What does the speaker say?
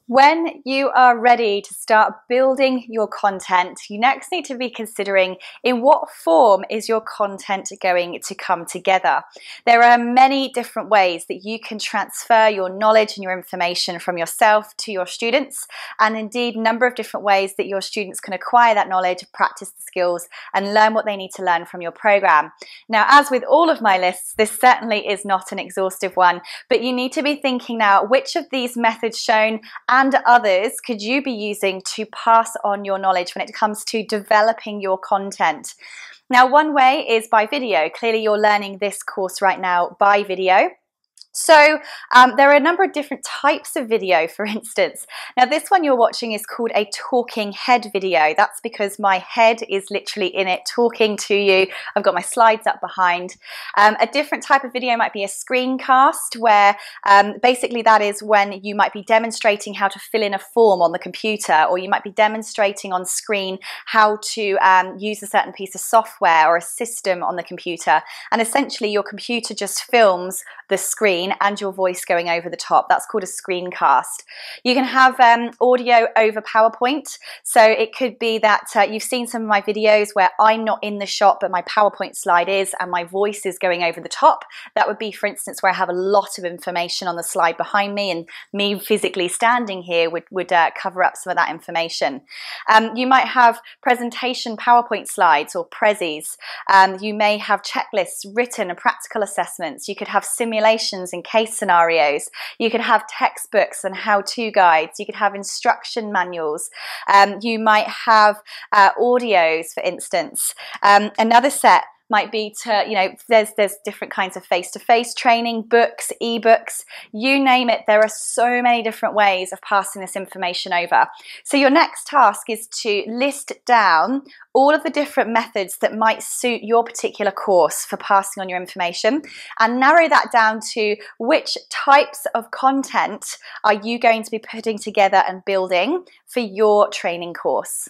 When you are ready to start building your content, you next need to be considering in what form is your content going to come together. There are many different ways that you can transfer your knowledge and your information from yourself to your students, and indeed a number of different ways that your students can acquire that knowledge, practice the skills, and learn what they need to learn from your program. Now, as with all of my lists, this certainly is not an exhaustive one, but you need to be thinking now, which of these methods shown and others could you be using to pass on your knowledge when it comes to developing your content? Now, one way is by video. Clearly, you're learning this course right now by video. So there are a number of different types of video, for instance. Now this one you're watching is called a talking head video. That's because my head is literally in it talking to you. I've got my slides up behind. A different type of video might be a screencast, where basically that is when you might be demonstrating how to fill in a form on the computer, or you might be demonstrating on screen how to use a certain piece of software or a system on the computer. And essentially your computer just films the screen and your voice going over the top. That's called a screencast. You can have audio over PowerPoint. So it could be that you've seen some of my videos where I'm not in the shot, but my PowerPoint slide is, and my voice is going over the top. That would be, for instance, where I have a lot of information on the slide behind me, and me physically standing here would cover up some of that information. You might have presentation PowerPoint slides or prezzies. You may have checklists written and practical assessments. You could have simulations and case scenarios. You could have textbooks and how-to guides. You could have instruction manuals. You might have audios, for instance. Another set might be to, there's different kinds of face-to-face training, books, ebooks, you name it. There are so many different ways of passing this information over. So your next task is to list down all of the different methods that might suit your particular course for passing on your information, and narrow that down to which types of content are you going to be putting together and building for your training course.